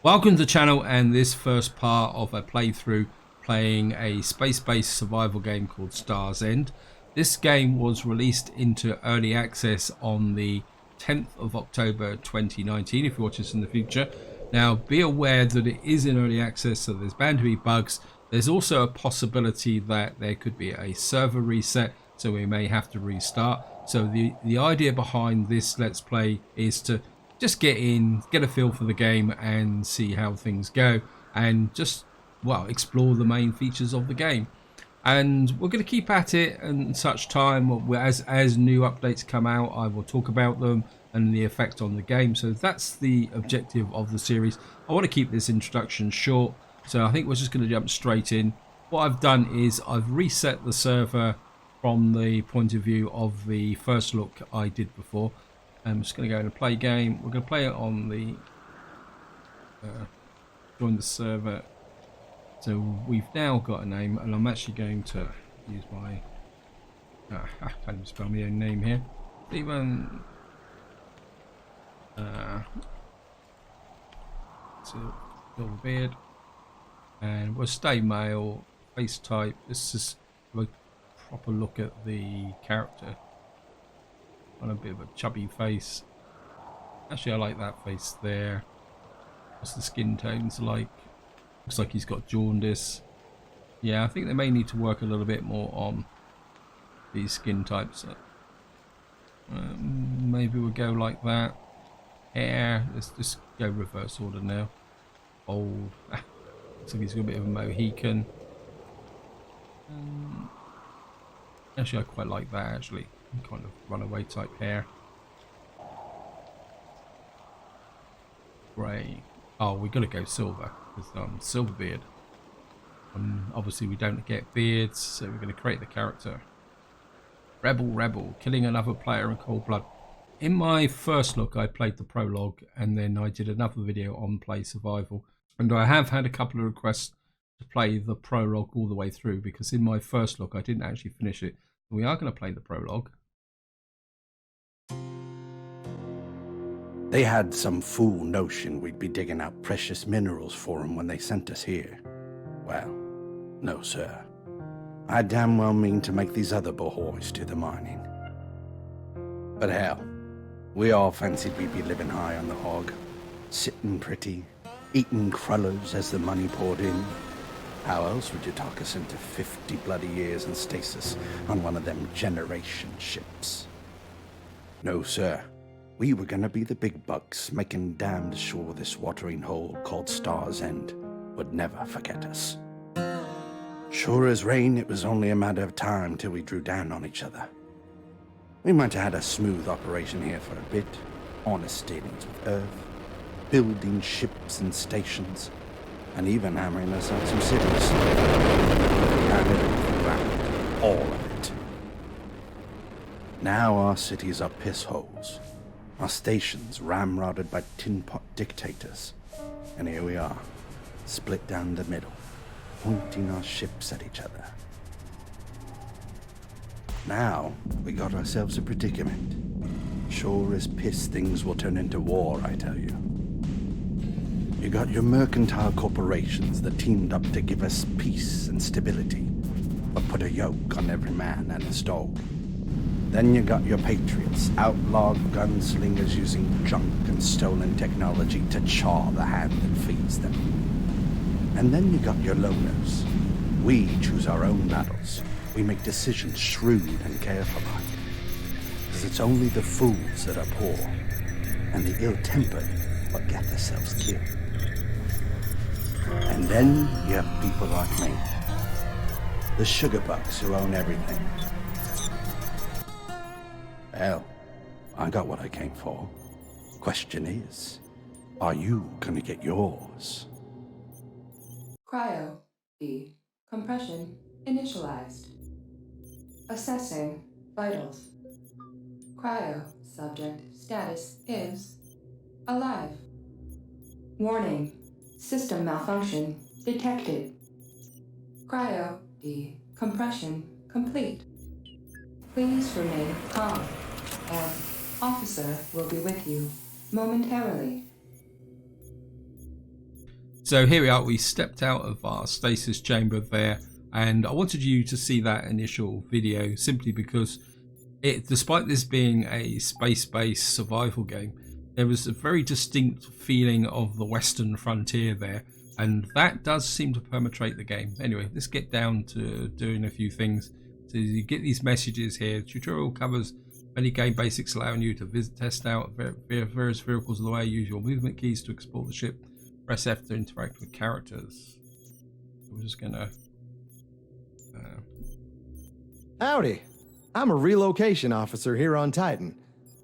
Welcome to the channel and this first part of a playthrough playing a space-based survival game called Star's End. This game was released into early access on the 10th of October 2019 if you watch this in the future. Now be aware that it is in early access, so there's bound to be bugs. There's also a possibility that there could be a server reset, so we may have to restart. So the idea behind this Let's Play is to just get in, get a feel for the game and see how things go, and just, well, explore the main features of the game. And we're going to keep at it, and such time as new updates come out, I will talk about them and the effect on the game. So that's the objective of the series. I want to keep this introduction short, so I think we're just going to jump straight in. What I've done is I've reset the server from the point of view of the first look I did before. I'm just going to go and play game. We're going to play it on the join the server. So we've now got a name, and I'm actually going to use my I can't even spell my own name here. Stephen silver beard, and we'll stay male. Face type. This is a proper look at the character. On a bit of a chubby face. Actually, I like that face there. What's the skin tones like? Looks like he's got jaundice. Yeah, I think they may need to work a little bit more on these skin types. Maybe we'll go like that. Hair, let's just go reverse order now. Old. Looks like he's got a bit of a Mohican. Actually, I quite like that actually. Kind of runaway type hair. Grey. Oh, we got to go silver because silver beard. Obviously we don't get beards, so we're going to create the character. Rebel, killing another player in cold blood. In my first look, I played the prologue, and then I did another video on play survival. And I have had a couple of requests to play the prologue all the way through, because in my first look I didn't actually finish it. We are going to play the prologue. They had some fool notion we'd be digging out precious minerals for them when they sent us here. Well, no sir. I damn well mean to make these other boys do the mining. But hell, we all fancied we'd be living high on the hog, sitting pretty, eating crullers as the money poured in. How else would you talk us into 50 bloody years in stasis on one of them generation ships? No sir. We were gonna be the big bucks, making damned sure this watering hole called Star's End would never forget us. Sure as rain, it was only a matter of time till we drew down on each other. We might have had a smooth operation here for a bit, honest dealings with Earth, building ships and stations, and even hammering us out some cities. And everything around, all of it. Now our cities are piss holes. Our stations ramrodded by tin-pot dictators. And here we are, split down the middle, pointing our ships at each other. Now, we got ourselves a predicament. Sure as piss things will turn into war, I tell you. You got your mercantile corporations that teamed up to give us peace and stability, but put a yoke on every man and his dog. Then you got your patriots, outlawed gunslingers using junk and stolen technology to chaw the hand that feeds them. And then you got your loners. We choose our own battles. We make decisions shrewd and careful-like. Because it's only the fools that are poor, and the ill-tempered what get themselves killed. And then you have people like me. The sugar bucks who own everything. Hell, I got what I came for. Question is, are you gonna get yours? Cryo D. Compression initialized. Assessing vitals. Cryo subject status is alive. Warning. System malfunction detected. Cryo D. Compression complete. Please remain calm. An officer will be with you momentarily. So here we are. We stepped out of our stasis chamber there, and I wanted you to see that initial video simply because despite this being a space-based survival game, there was a very distinct feeling of the Western frontier there, and that does seem to permeate the game. Anyway, let's get down to doing a few things. So you get these messages here. Tutorial covers many game basics, allowing you to test out various vehicles on the way. Use your movement keys to explore the ship. Press F to interact with characters. So we're just gonna. Howdy. I'm a relocation officer here on Titan,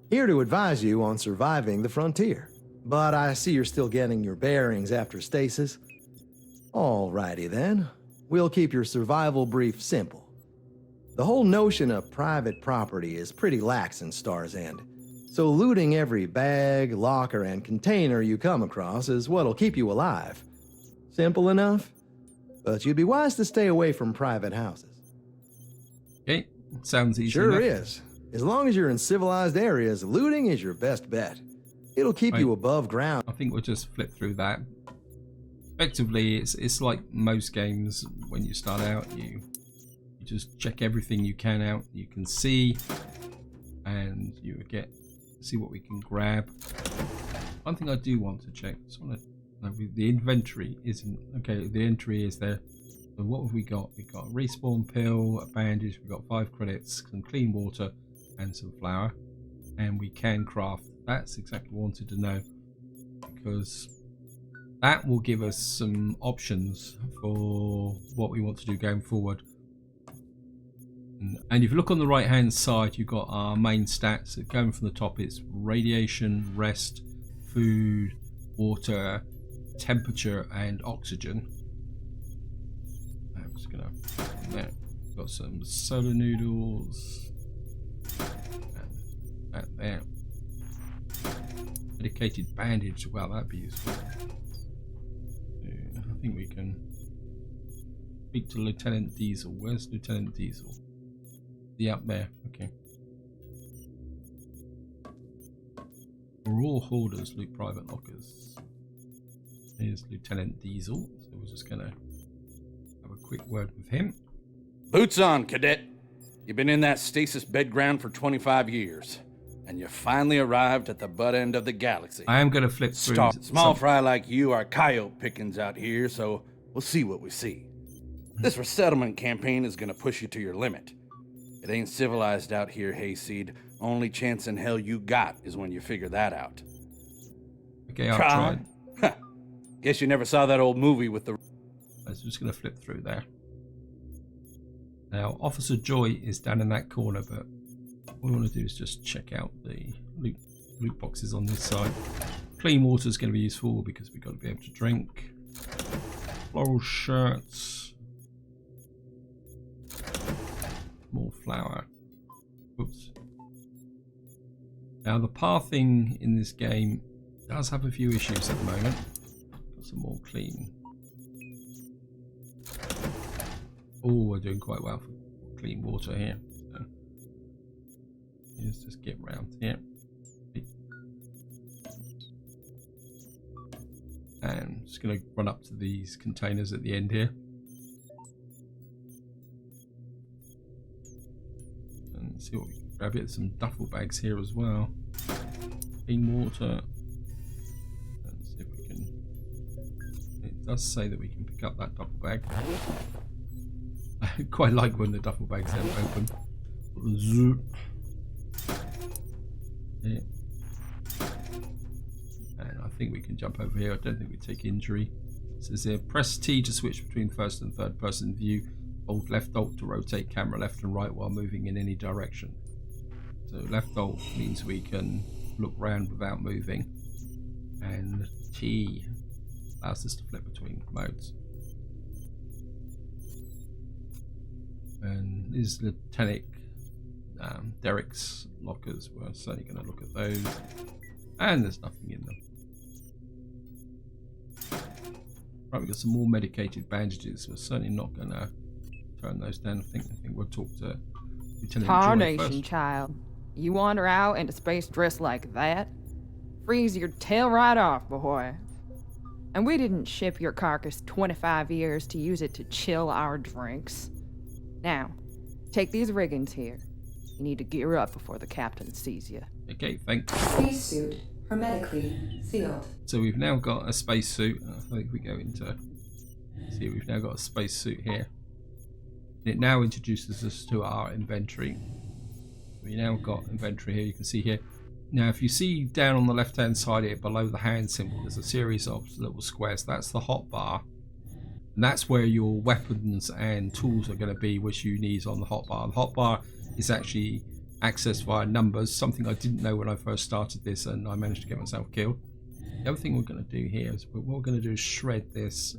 here to advise you on surviving the frontier. But I see you're still getting your bearings after stasis. Alrighty then. We'll keep your survival brief simple. The whole notion of private property is pretty lax in Star's End, so looting every bag, locker, and container you come across is what'll keep you alive. Simple enough? But you'd be wise to stay away from private houses. Okay, sounds easy. Sure enough. is. As long as you're in civilized areas, looting is your best bet. It'll keep you above ground. I think we'll just flip through that. Effectively, it's like most games. When you start out, you just check everything you can out. You can see, and you see what we can grab. One thing I do want to check. The inventory isn't okay. The entry is there. So what have we got? We got a respawn pill, a bandage. We got 5 credits, some clean water, and some flour. And we can craft. That's exactly what I wanted to know, because that will give us some options for what we want to do going forward. And if you look on the right hand side, you've got our main stats. Going from the top, it's radiation, rest, food, water, temperature, and oxygen. I'm just gonna there. Got some solar noodles, and that there. Medicated bandage. Wow, that'd be useful. I think we can speak to Lieutenant Diesel. Where's Lieutenant Diesel? The up there. Okay. For all hoarders, loot private lockers. Here's Lieutenant Diesel. So we're just gonna have a quick word with him. Boots on, cadet. You've been in that stasis bedground for 25 years, and you finally arrived at the butt end of the galaxy. I am gonna flip through. Small fry like you are coyote pickings out here, so we'll see what we see. This resettlement campaign is gonna push you to your limit. It ain't civilized out here, Hayseed. Only chance in hell you got is when you figure that out. Okay, I'll try. Guess you never saw that old movie with the... I'm just going to flip through there. Now, Officer Joy is down in that corner, but what we want to do is just check out the loot boxes on this side. Clean water is going to be useful because we've got to be able to drink. Floral shirts. More flour. Oops. Now the pathing in this game does have a few issues at the moment. Got some more clean. Oh, we're doing quite well for clean water here. So let's just get round here. And I'm just going to run up to these containers at the end here. And see what we can grab. It some duffel bags here as well. Clean water. And see if we can. It does say that we can pick up that duffel bag. I quite like when the duffel bags are open. Zoop. Yeah. And I think we can jump over here. I don't think we take injury. It says here, press T to switch between first and third person view. Hold left alt to rotate camera left and right while moving in any direction. So left alt means we can look round without moving, and T allows us to flip between modes. And this is Lieutenant Derek's lockers. We're certainly going to look at those, and there's nothing in them. Right, we've got some more medicated bandages. We're certainly not going to turn those down. I think we'll talk to Lieutenant Joy first. Child. You wander out into space dressed like that? Freeze your tail right off, boy. And we didn't ship your carcass 25 years to use it to chill our drinks. Now, take these riggings here. You need to gear up before the captain sees you. Okay, thanks. Spacesuit hermetically sealed. So we've now got a spacesuit. I think if we go into... See, we've now got a spacesuit here. It now introduces us to our inventory. We now got inventory here, you can see here. Now if you see down on the left hand side here below the hand symbol, there's a series of little squares. That's the hotbar. And that's where your weapons and tools are going to be, which you need on the hotbar. The hotbar is actually accessed via numbers, something I didn't know when I first started this, and I managed to get myself killed. The other thing we're going to do here is what we're going to do is shred this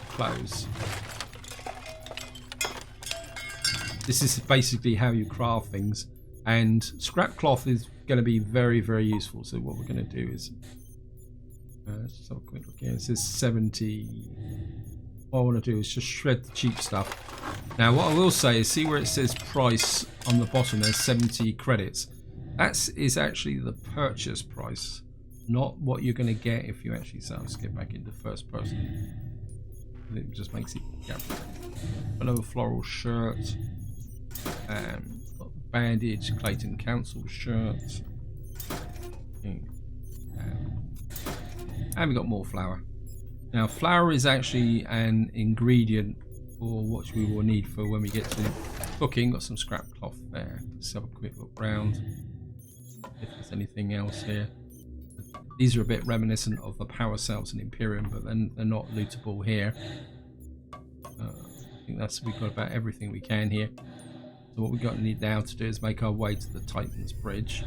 clothes. This is basically how you craft things, and scrap cloth is going to be very, very useful. So what we're going to do is let's just have a quick look here. It says 70. What I want to do is just shred the cheap stuff. Now what I will say is, see where it says price on the bottom, there's 70 credits. That is actually the purchase price, not what you're going to get if you actually sell. Let's get back into first person. It just makes it, yeah. Another floral shirt. Got the bandage, Clayton Council shirt. And we got more flour. Now flour is actually an ingredient for what we will need for when we get to cooking. Got some scrap cloth there. Let's have a quick look round if there's anything else here. These are a bit reminiscent of the power cells in Imperium, but then they're not lootable here. I think we've got about everything we can here. So what we've got to need now to do is make our way to the Titan's Bridge.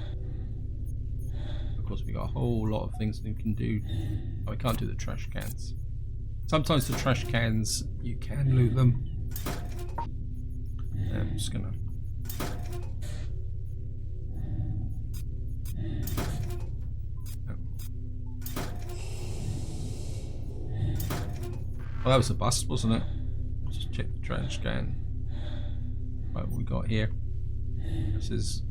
Of course, we got a whole lot of things we can do. Oh, we can't do the trash cans. Sometimes the trash cans, you can loot them. I'm just gonna... Well, that was a bust, wasn't it? Let's just check the trash can. Right, what we got here? It says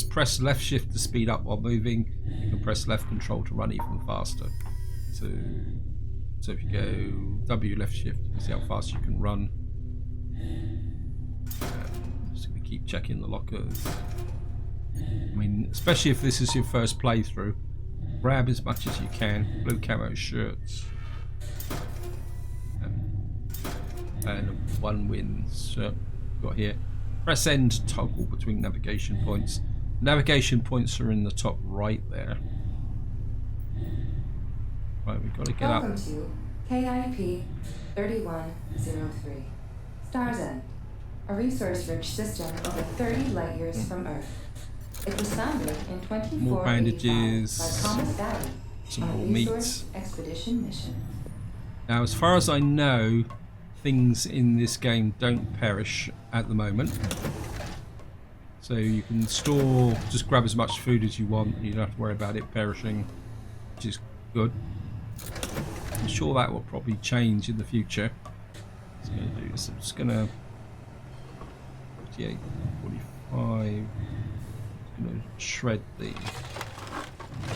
press left shift to speed up while moving. You can press left control to run even faster. So if you go W left shift, you can see how fast you can run. Just gonna keep checking the lockers. I mean, especially if this is your first playthrough, grab as much as you can. Blue camo shirts. And one win shirt got here. Press N to toggle between navigation points. Navigation points are in the top right there. Right, we've got to get Welcome up. to KIP 3103. Star's End, a resource-rich system over 30 light years from Earth. It was founded in 2485 More bandages, by Thomas Valley some on a more resource meat. expedition mission. Now, as far as I know, things in this game don't perish at the moment. So you can store, just grab as much food as you want. You don't have to worry about it perishing, which is good. I'm sure that will probably change in the future. What's going to do is I'm just going to 48, 45. I'm going to shred these.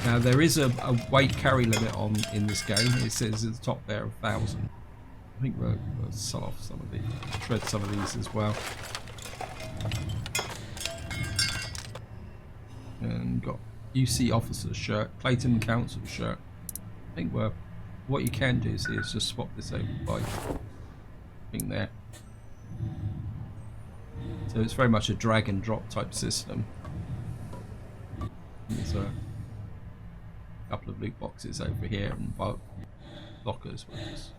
Now there is a weight carry limit on in this game. It says at the top there 1,000. I think we'll sell off some of these, shred some of these as well. And got UC officer shirt, Clayton Council shirt. I think what you can do is just swap this over by thing there. So it's very much a drag and drop type system. There's a couple of loot boxes over here and lockers. We'll just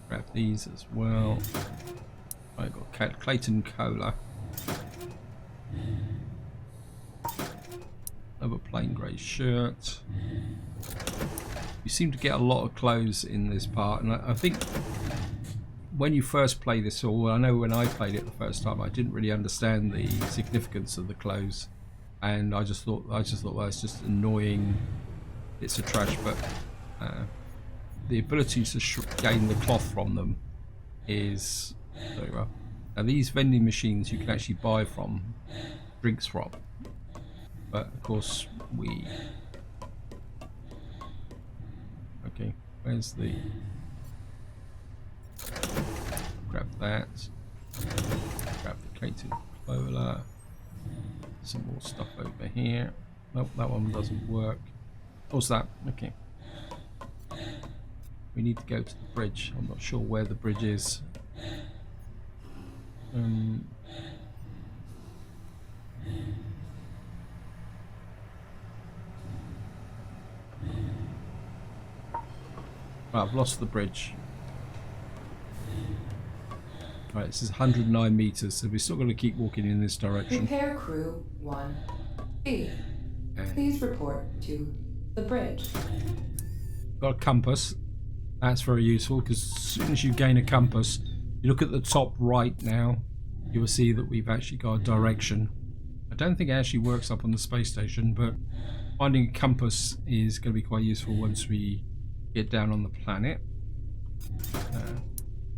grab these as well. I've got Clayton Cola. Another plain grey shirt. You seem to get a lot of clothes in this part, and I think when you first play this, or I know when I played it the first time, I didn't really understand the significance of the clothes, and I just thought, well, it's just annoying bits of trash. But the ability to gain the cloth from them is very well. Now these vending machines you can actually buy from drinks from, but of course okay. Where's the... Grab that. Grab the Caton Clola. Some more stuff over here. Nope, that one doesn't work. What's that? Okay. We need to go to the bridge. I'm not sure where the bridge is. Right, I've lost the bridge. Right, this is 109 meters, so we're still going to keep walking in this direction. Repair crew 1B. Please report to the bridge. Got a compass. That's very useful because as soon as you gain a compass, you look at the top right now, you will see that we've actually got a direction. I don't think it actually works up on the space station, but finding a compass is going to be quite useful once we get down on the planet.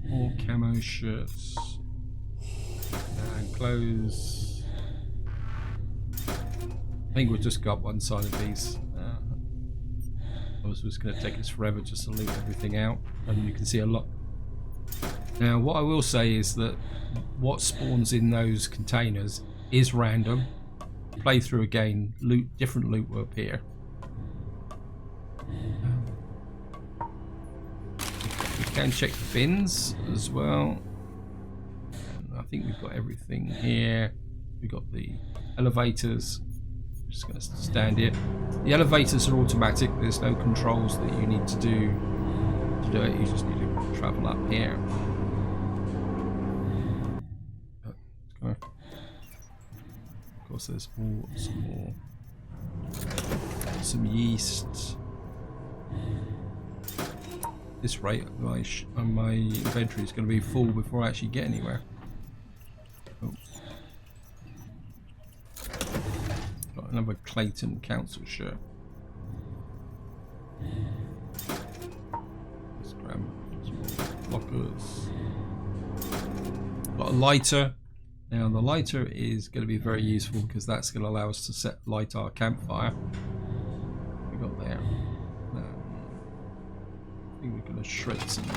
More camo shirts and clothes. I think we've just got one side of these. Otherwise it's going to take us forever just to leave everything out, and you can see a lot. Now what I will say is that what spawns in those containers is random. Play through again, different loot will appear. We can check the bins as well. And I think we've got everything here. We've got the elevators. I'm just going to stand here. The elevators are automatic. There's no controls that you need to do it. You just need to travel up here. Of course, there's some yeast. This rate, my inventory is going to be full before I actually get anywhere. Oh. Got another Clayton Council shirt. Let's grab some more lockers. Got a lighter. Now the lighter is going to be very useful because that's going to allow us to light our campfire. What we got there? I think we're going to shred some more.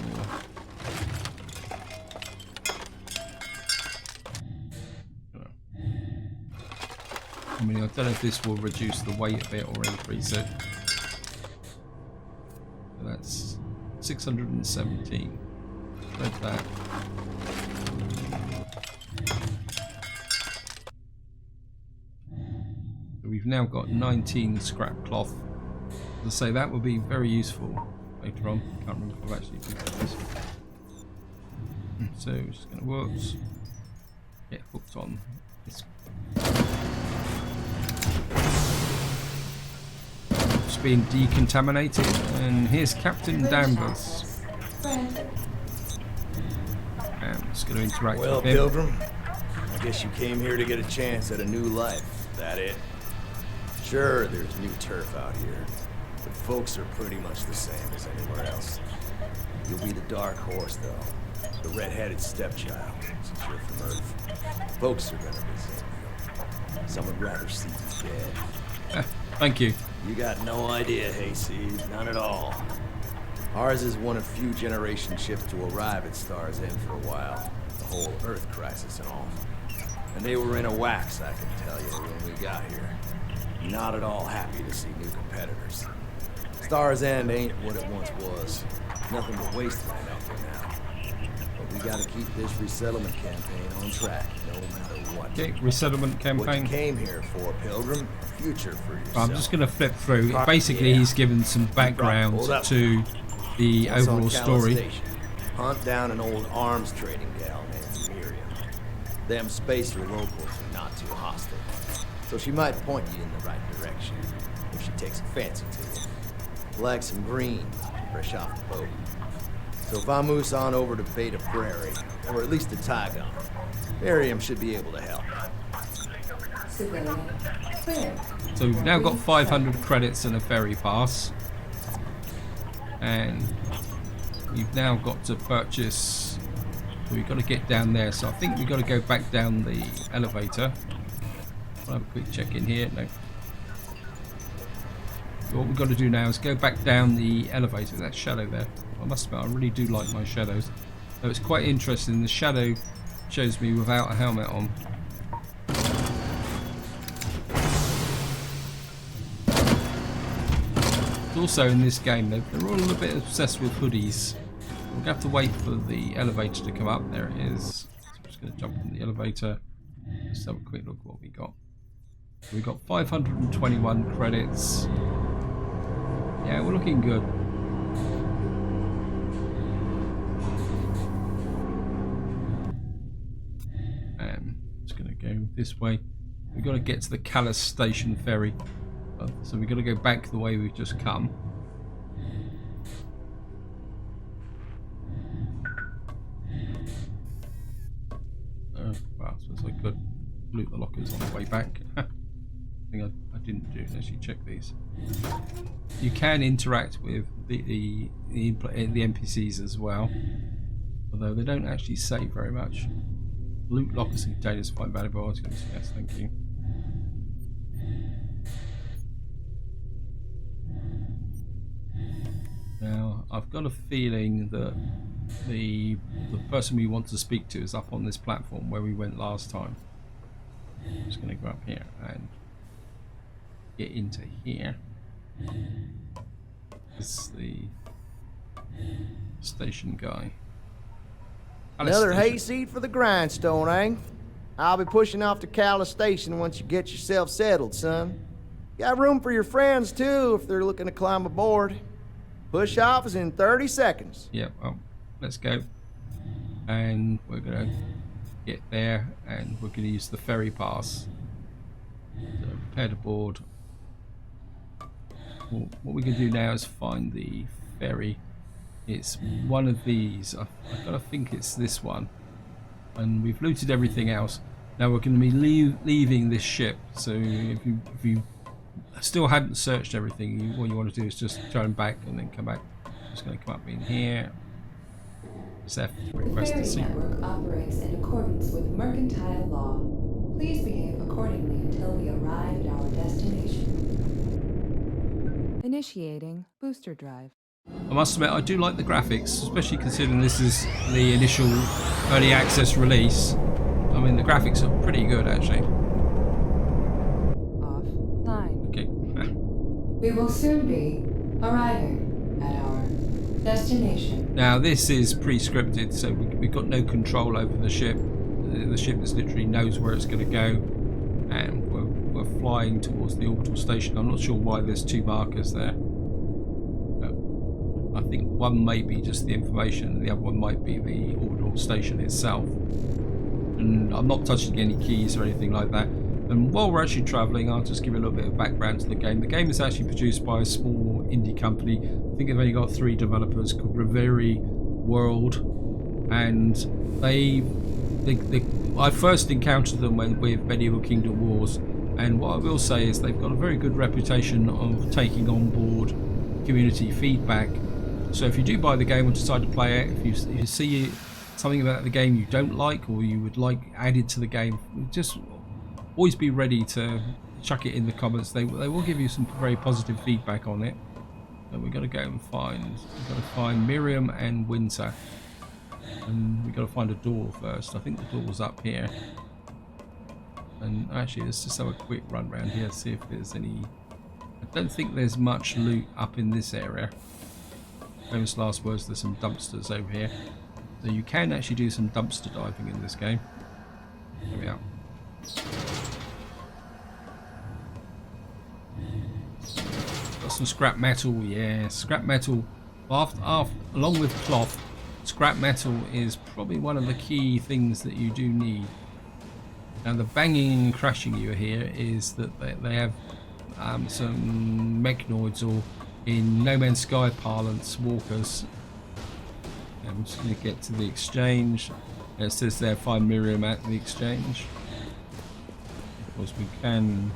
I mean, I don't know if this will reduce the weight a bit or increase it. So that's 617. Shred that. So we've now got 19 scrap cloth. As I say, that will be very useful later on. Can't remember if I've actually picked this. So it's just going to work. Get hooked on this. It's being decontaminated, and here's Captain Danvers. And I'm just going to interact with him. Well, Pilgrim, I guess you came here to get a chance at a new life. That it? Sure, there's new turf out here, but folks are pretty much the same as anywhere else. You'll be the dark horse, though. The red-headed stepchild, since you're from Earth. Folks are gonna resent you. Some would rather see you dead. Thank you. You got no idea, Hayseed. None at all. Ours is one of few generation ships to arrive at Star's End for a while. The whole Earth crisis and all. And they were in a wax, I can tell you, when we got here. Not at all happy to see new competitors. Star's End ain't what it once was. Nothing but wasteland out there now. But we gotta keep this resettlement campaign on track, no matter what. Okay, resettlement campaign. What you came here for, Pilgrim? A future for yourself. I'm just going to flip through. Basically, he's given some background to the overall story. Station? Hunt down an old arms trading gal named Miriam. Them spacer locals are not too hostile, so she might point you in the right direction if she takes a fancy to you. Like some green, fresh off the boat. So vamoose on over to Beta Prairie, or at least to Tygon. Miriam should be able to help. Civilian. Clear. So we've now got 500 credits and a ferry pass. And we've now got to purchase... We've got to get down there, so I think we've got to go back down the elevator. I'll have a quick check in here. No. So what we've got to do now is go back down the elevator. That shadow there. I must admit, I really do like my shadows. So it's quite interesting. The shadow shows me without a helmet on. Also in this game, they're all a bit obsessed with hoodies. We'll have to wait for the elevator to come up. There it is. So I'm just going to jump in the elevator. Let's have a quick look at what we got. We got 521 credits. Yeah, we're looking good. Just going to go this way. We've got to get to the Calais Station ferry. So we've got to go back the way we've just come. Well, I suppose I could loot the lockers on the way back. Thing I didn't do. Actually, check these. You can interact with the NPCs as well, although they don't actually say very much. Loot lockers and containers find valuable items. Yes, thank you. Now I've got a feeling that the person we want to speak to is up on this platform where we went last time. I'm just going to go up here and get into here. This is the station guy. Another hayseed for the grindstone, eh? I'll be pushing off to Calais Station once you get yourself settled, son. Got room for your friends, too, if they're looking to climb aboard. Push off is in 30 seconds. Yeah, well, let's go. And we're going to get there, and we're going to use the ferry pass. So prepare to board. Well, what we can do now is find the ferry. It's one of these. I've got to think it's this one. And we've looted everything else. Now we're going to be leaving this ship. So if you still haven't searched everything, what you want to do is just turn back and then come back. I'm just going to come up in here. It's F to request the the ferry seat. network operates in accordance with mercantile law. Please behave accordingly until we arrive at our destination. Initiating booster drive. I must admit, I do like the graphics, especially considering this is the initial early access release. I mean, the graphics are pretty good, actually. Offline. Okay. We will soon be arriving at our destination. Now, this is pre-scripted, so we've got no control over the ship. The ship just literally knows where it's going to go, and we're flying towards the orbital station. I'm not sure why there's two markers there. I think one may be just the information, and the other one might be the orbital station itself. And I'm not touching any keys or anything like that. And while we're actually travelling, I'll just give you a little bit of background to the game. The game is actually produced by a small indie company. I think they've only got 3 developers called Reverie World, and I first encountered them with Medieval Kingdom Wars. And what I will say is they've got a very good reputation of taking on board community feedback. So if you do buy the game or decide to play it, if you see something about the game you don't like or you would like added to the game, just always be ready to chuck it in the comments. They will give you some very positive feedback on it. And we've got to go and find Miriam and Winter. And we've got to find a door first. I think the door's up here. And actually, let's just have a quick run around here, see if there's any. I don't think there's much loot up in this area. Famous last words, there's some dumpsters over here. So you can actually do some dumpster diving in this game. There we are. Got some scrap metal, yeah, scrap metal. Along with cloth, scrap metal is probably one of the key things that you do need. Now the banging and crashing you hear is that they have some mechanoids, or in No Man's Sky parlance, walkers. I'm just going to get to the exchange. It says there, find Miriam at the exchange. Of course we can.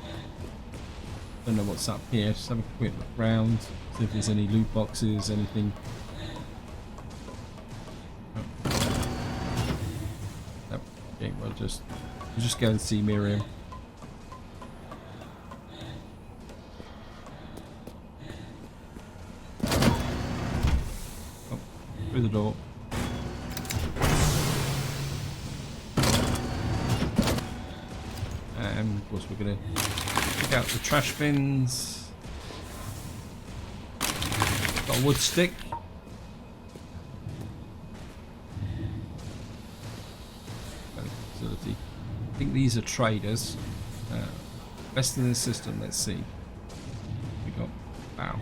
Don't know what's up here. Just have a quick look around, see if there's any loot boxes, anything. Oh. Okay, we'll just go and see Miriam. through the door. And of course we're going to pick out the trash bins. Got a wood stick. Facility. I think these are traders. Best in the system, let's see. We got, wow.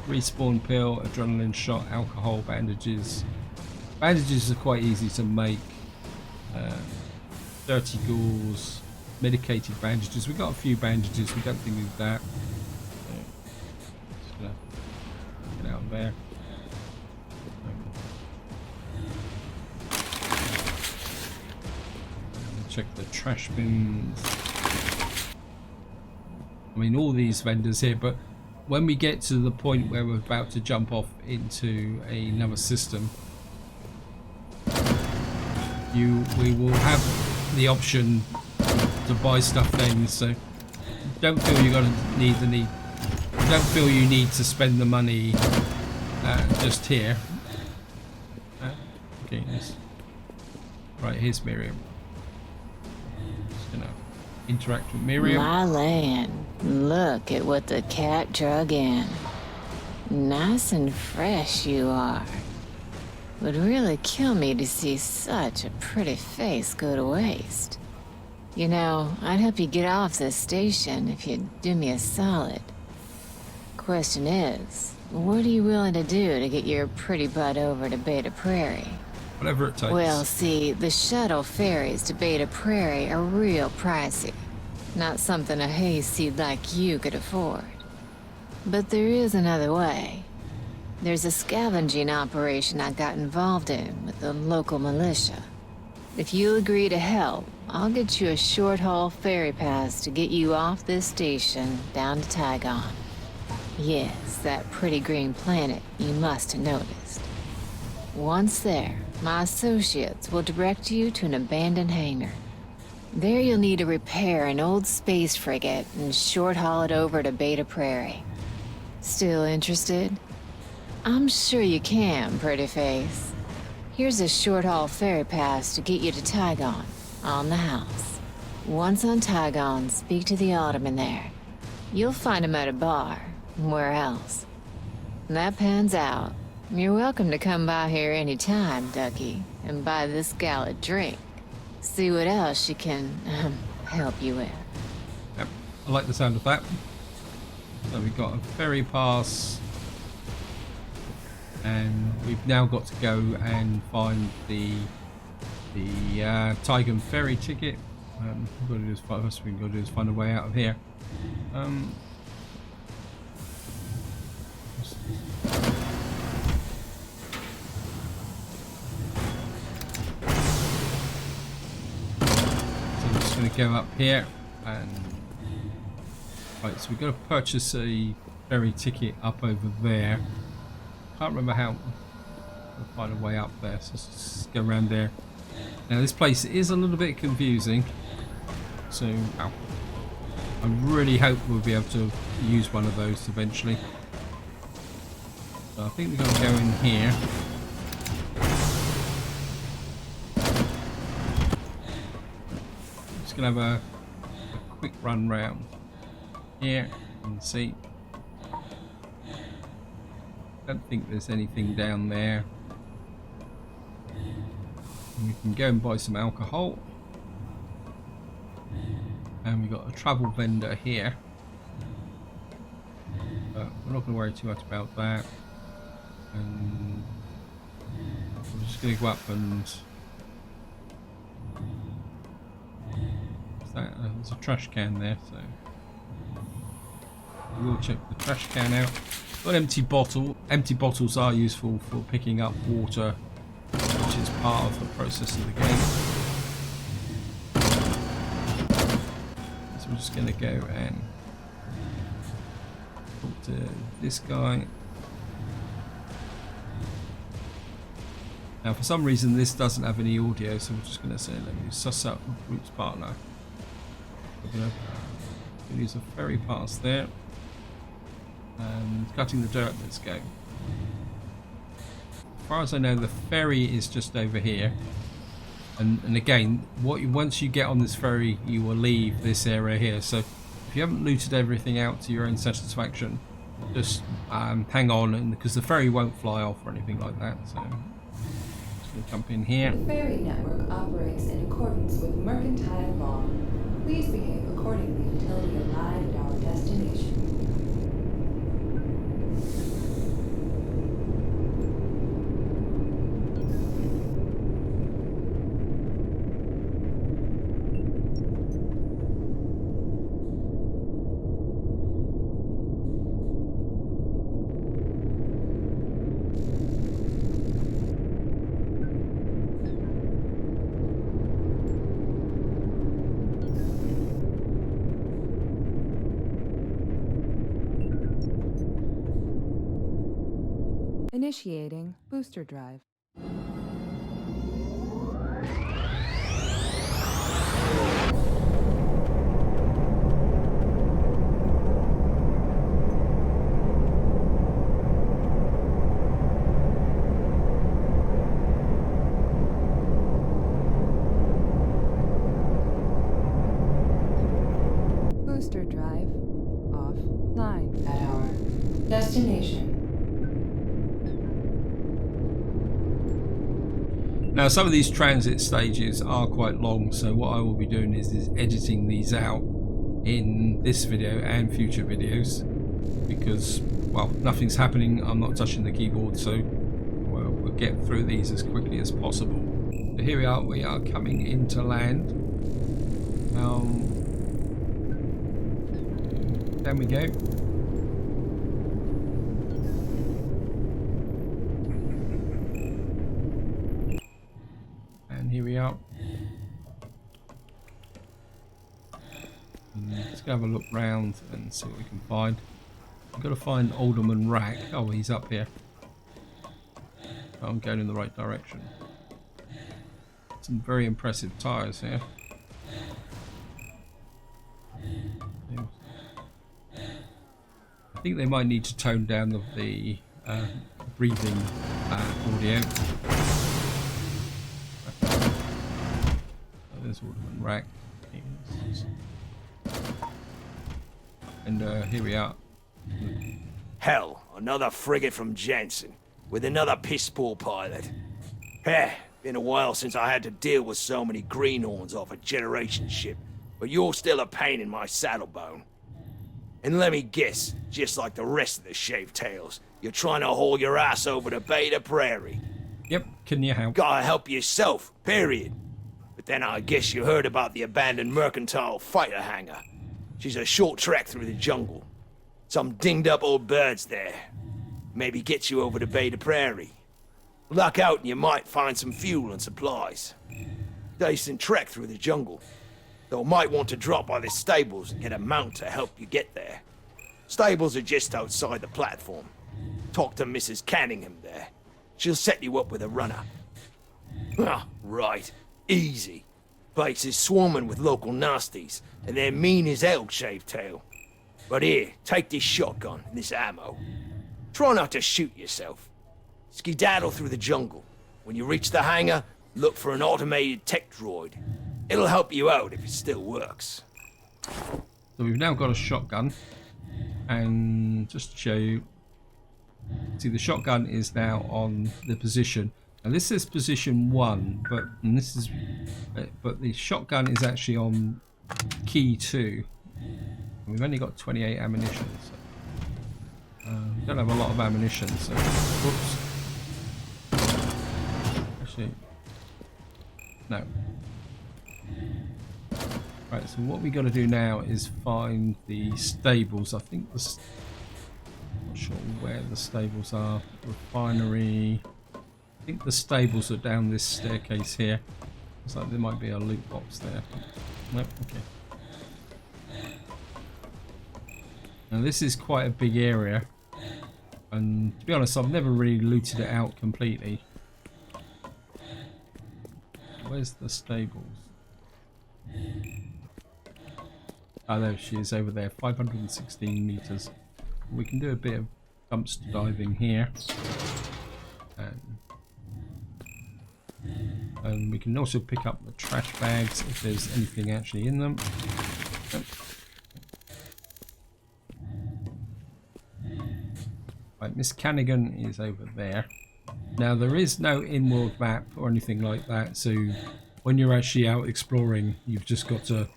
Respawn pill, adrenaline shot, alcohol, bandages. Bandages are quite easy to make. Dirty gauze, medicated bandages. We got a few bandages. We don't think we need that. So, just gonna get out of there. Check the trash bins. I mean, all these vendors here, but when we get to the point where we're about to jump off into another system, we will have the option to buy stuff then. So don't feel you're gonna don't feel you need to spend the money just here. Okay, right, here's Miriam. Just gonna interact with Miriam. My land. Look at what the cat drug in. Nice and fresh you are. Would really kill me to see such a pretty face go to waste. You know, I'd help you get off this station if you'd do me a solid. Question is, what are you willing to do to get your pretty butt over to Beta Prairie? Whatever it takes. Well, see, the shuttle ferries to Beta Prairie are real pricey. Not something a hayseed like you could afford. But there is another way. There's a scavenging operation I got involved in with the local militia. If you'll agree to help, I'll get you a short-haul ferry pass to get you off this station down to Tygon. Yes, that pretty green planet you must have noticed. Once there, my associates will direct you to an abandoned hangar. There you'll need to repair an old space frigate and short-haul it over to Beta Prairie. Still interested? I'm sure you can, pretty face. Here's a short-haul ferry pass to get you to Tygon, on the house. Once on Tygon, speak to the alderman there. You'll find him at a bar. Where else? When that pans out, you're welcome to come by here any time, Ducky, and buy this gal a drink. See what else she can help you with. Yep, I like the sound of that. So we've got a ferry pass, and we've now got to go and find the Tygon ferry ticket. We've got to do is first we've got to do is find a way out of here. Going to go up here and right, so we've got to purchase a ferry ticket up over there. Can't remember how we'll find a way up there, so let's just go around there. Now this place is a little bit confusing, so I really hope we'll be able to use one of those eventually. So I think we're going to go in here. Gonna have a quick run round here and see. Don't think there's anything down there. And we can go and buy some alcohol, and we've got a travel vendor here, but we're not going to worry too much about that. And we're just going to go up and there's a trash can there, so we'll check the trash can out. Got an empty bottle. Empty bottles are useful for picking up water, which is part of the process of the game. So we're just going to go and talk to this guy. Now for some reason this doesn't have any audio, so we're just going to say let me suss out group's partner. We're going to use a ferry pass there, and cutting the dirt, let's go. far as I know, the ferry is just over here. And again, once you get on this ferry, you will leave this area here. So if you haven't looted everything out to your own satisfaction, just hang on, and because the ferry won't fly off or anything like that. So just gonna jump in here. The ferry network operates in accordance with mercantile law. Please behave accordingly until we arrive at our destination. Initiating booster drive. Booster drive offline. At our destination. Now some of these transit stages are quite long, so what I will be doing is editing these out in this video and future videos, because, well, nothing's happening, I'm not touching the keyboard, so we'll get through these as quickly as possible. So here we are coming into land. Down we go. Here we are. Let's go have a look round and see what we can find. I've got to find Alderman Rack. Oh, he's up here. Oh, I'm going in the right direction. Some very impressive tyres here. I think they might need to tone down the breathing audio. There's Alderman Rack. And here we are. Hell, another frigate from Jansen, with another piss-poor pilot. Heh, been a while since I had to deal with so many greenhorns off a generation ship, but you're still a pain in my saddlebone. And let me guess, just like the rest of the shaved tails, you're trying to haul your ass over to Beta Prairie. Yep, can you help? Gotta help yourself, period. But then I guess you heard about the abandoned mercantile fighter hangar. She's a short trek through the jungle. Some dinged up old birds there. Maybe get you over to Beta Prairie. Luck out and you might find some fuel and supplies. Decent trek through the jungle. Though might want to drop by the stables and get a mount to help you get there. Stables are just outside the platform. Talk to Mrs. Canningham there. She'll set you up with a runner. Ah, right. Easy. Place is swarming with local nasties, and they're mean as hell, Shaved Tail. But here, take this shotgun and this ammo. Try not to shoot yourself. Skedaddle through the jungle. When you reach the hangar, look for an automated tech droid. It'll help you out if it still works. So we've now got a shotgun, and just to show you, see the shotgun is now on the position. Now this is position 1, but the shotgun is actually on key 2. And we've only got 28 ammunition, so we don't have a lot of ammunition. So, whoops. Actually, no. Right. So what we got to do now is find the stables. I think not sure where the stables are. Refinery. I think the stables are down this staircase here. Looks like there might be a loot box there. Nope, okay. Now this is quite a big area, and to be honest, I've never really looted it out completely. Where's the stables? Oh, there she is over there, 516 meters. We can do a bit of dumpster diving here. And And we can also pick up the trash bags if there's anything actually in them. Yep. Right, Miss Canigan is over there. Now there is no in-world map or anything like that, so when you're actually out exploring, you've just got to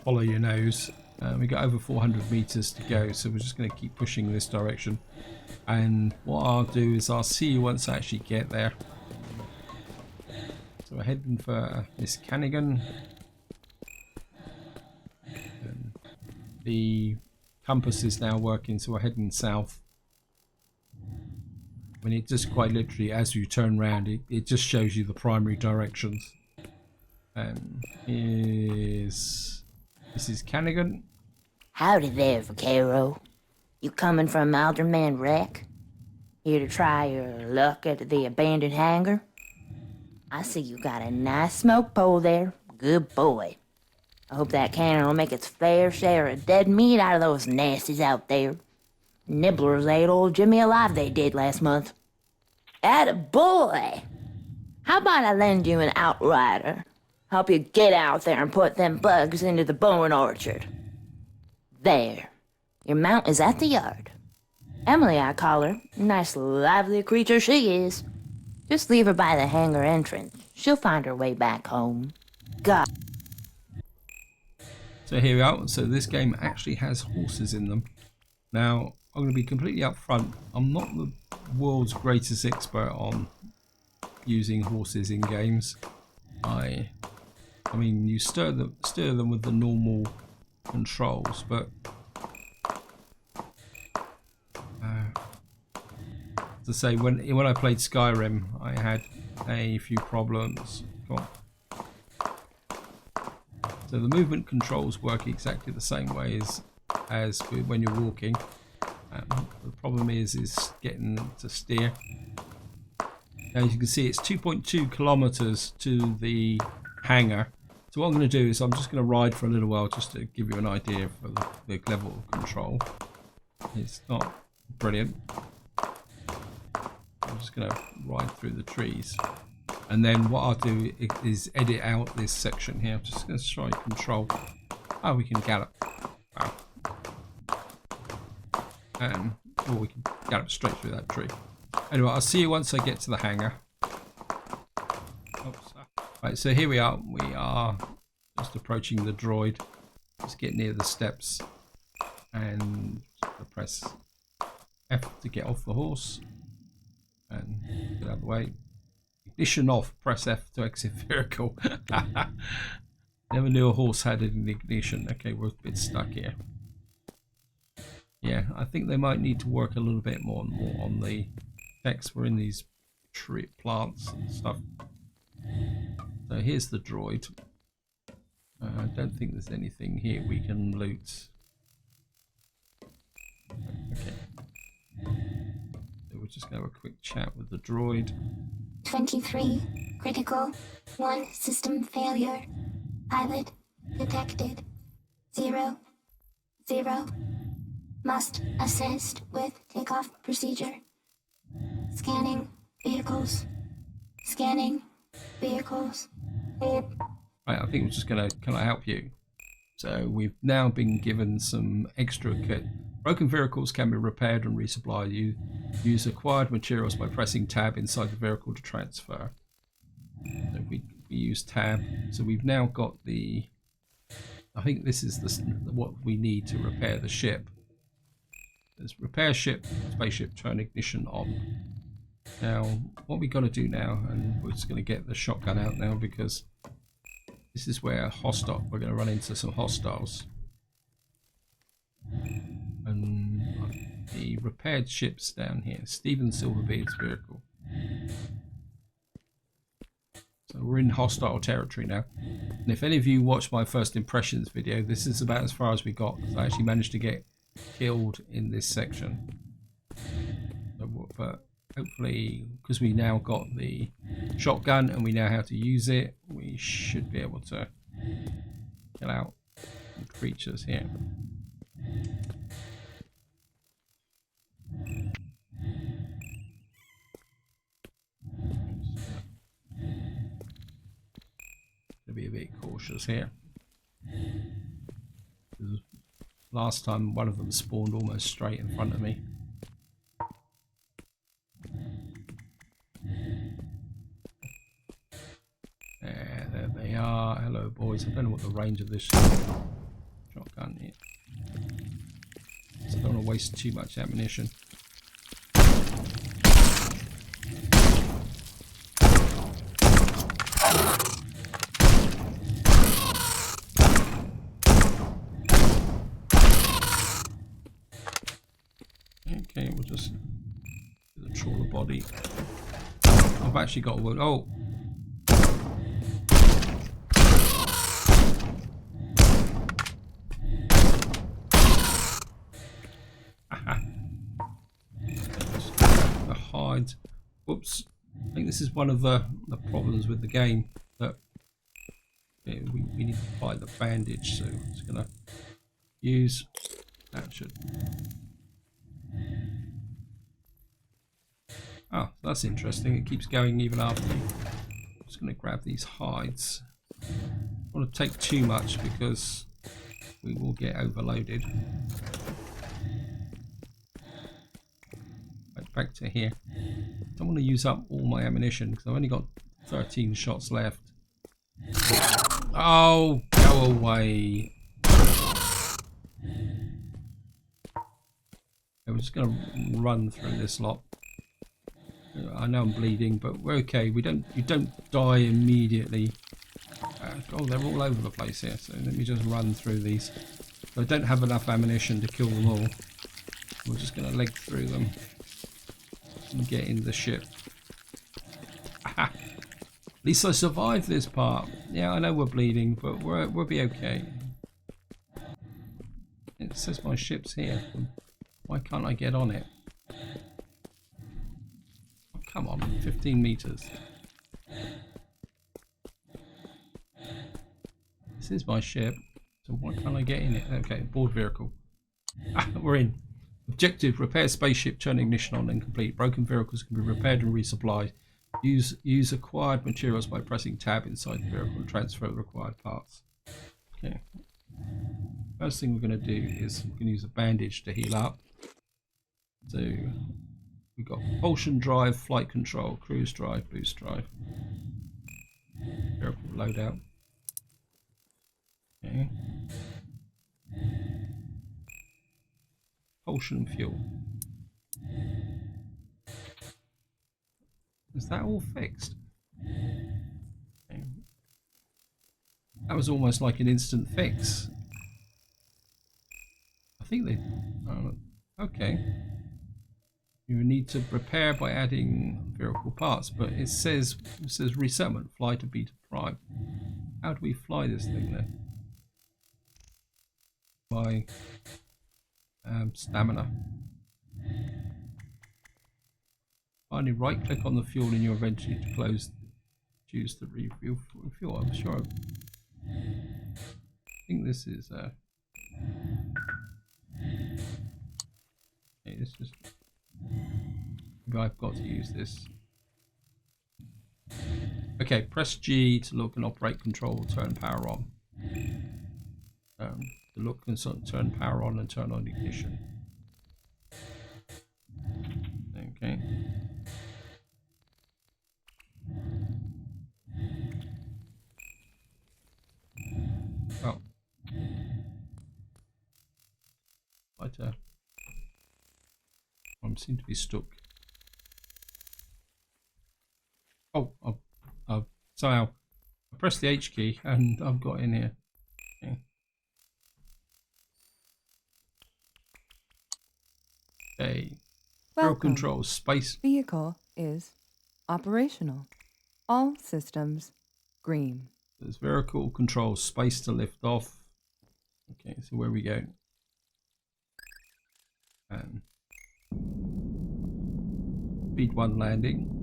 follow your nose. We got over 400 meters to go, so we're just going to keep pushing this direction. And what I'll do is I'll see you once I actually get there. So we're heading for Miss Canigan. And the compass is now working, so we're heading south. I mean, it just quite literally, as you turn around, it just shows you the primary directions. Here's Mrs. Canigan. Howdy there, Vaquero. You coming from Alderman Wreck? Here to try your luck at the abandoned hangar? I see you got a nice smoke pole there. Good boy. I hope that cannon will make its fair share of dead meat out of those nasties out there. Nibblers ate old Jimmy alive, they did last month. Attaboy! How about I lend you an outrider? Help you get out there and put them bugs into the bone orchard. There. Your mount is at the yard. Emily, I call her. Nice lively creature she is. Just leave her by the hangar entrance. She'll find her way back home. God. So here we are. So this game actually has horses in them. Now, I'm going to be completely upfront. I'm not the world's greatest expert on using horses in games. I mean, you steer them with the normal controls, but to say when I played Skyrim, I had a few problems. So the movement controls work exactly the same way as when you're walking. The problem is getting to steer. Now, as you can see, it's 2.2 kilometers to the hangar. So what I'm going to do is I'm just going to ride for a little while just to give you an idea of the level of control. It's not brilliant. I'm just going to ride through the trees. And then what I'll do is edit out this section here. I'm just going to try control. Oh, we can gallop. Wow. Or we can gallop straight through that tree. Anyway, I'll see you once I get to the hangar. Oops. Right, so here we are. We are just approaching the droid. Just get near the steps and press F to get off the horse and get out of the way. Ignition off. Press F to exit vehicle. Never knew a horse had an ignition. Okay, we're a bit stuck here. Yeah, I think they might need to work a little bit more on the text. We're in these tree plants and stuff. So here's the droid. I don't think there's anything here we can loot. Okay. So we're just going to have a quick chat with the droid. 23. Critical. 1 system failure. Pilot detected. 0. Must assist with takeoff procedure. Scanning vehicles. Right, I think we're just going to, can I help you? So we've now been given some extra kit. Broken vehicles can be repaired and resupplied. You use acquired materials by pressing tab inside the vehicle to transfer. So we use tab. So we've now got the, I think this is what we need to repair the ship. There's repair ship, spaceship, turn ignition on. Now, what we got to do now, and we're just going to get the shotgun out now because this is where we're going to run into some hostiles. And the repaired ship's down here, Stephen Silverbeard's vehicle. So we're in hostile territory now. And if any of you watched my first impressions video, this is about as far as we got. I actually managed to get killed in this section. But hopefully, because we now got the shotgun and we know how to use it, we should be able to kill out the creatures here. a bit cautious here. Last time one of them spawned almost straight in front of me. There they are. Hello boys. I don't know what the range of this shotgun is. So I don't want to waste too much ammunition. Okay, we'll just do the trawler body. I've actually got a wood. Oh! The hides. Whoops. I think this is one of the problems with the game, that we need to fight the bandage, so it's going to use that. Should. Oh, that's interesting. It keeps going even after you. I'm just going to grab these hides. I don't want to take too much because we will get overloaded. Right, back to here. I don't want to use up all my ammunition because I've only got 13 shots left. Oh, go away. We're just going to run through this lot. I know I'm bleeding, but we're okay. You don't die immediately. Oh, they're all over the place here. So let me just run through these. I don't have enough ammunition to kill them all. We're just going to leg through them and get in the ship. Aha. At least I survived this part. Yeah, I know we're bleeding, but we'll be okay. It says my ship's here. Why can't I get on it? Come on, 15 meters. This is my ship, so why can't I get in it? Okay, board vehicle. Ah, we're in. Objective: repair spaceship, turn ignition on and complete. Broken vehicles can be repaired and resupplied. Use acquired materials by pressing tab inside the vehicle and transfer the required parts. Okay. First thing we're going to do is we're going to use a bandage to heal up. So we've got propulsion drive, flight control, cruise drive, boost drive. Vehicle loadout. Okay. Propulsion fuel. Is that all fixed? Okay. That was almost like an instant fix. I think they... okay. You need to repair by adding vehicle parts, but it says resettlement, fly to Beta Prime. How do we fly this thing then? By stamina. Finally, right click on the fuel in your inventory to close. Choose the refuel fuel. I'm sure. I think this is okay, this is. Maybe I've got to use this. Okay, press G to look and operate control. Turn power on. To look and turn power on and turn on ignition. Okay. Oh. But I seem to be stuck. Oh, somehow I pressed the H key and I've got in here. Okay. Okay. Aero controls, space. Vehicle is operational. All systems green. There's vehicle controls, space to lift off. Okay, so where we go? And speed 1 landing.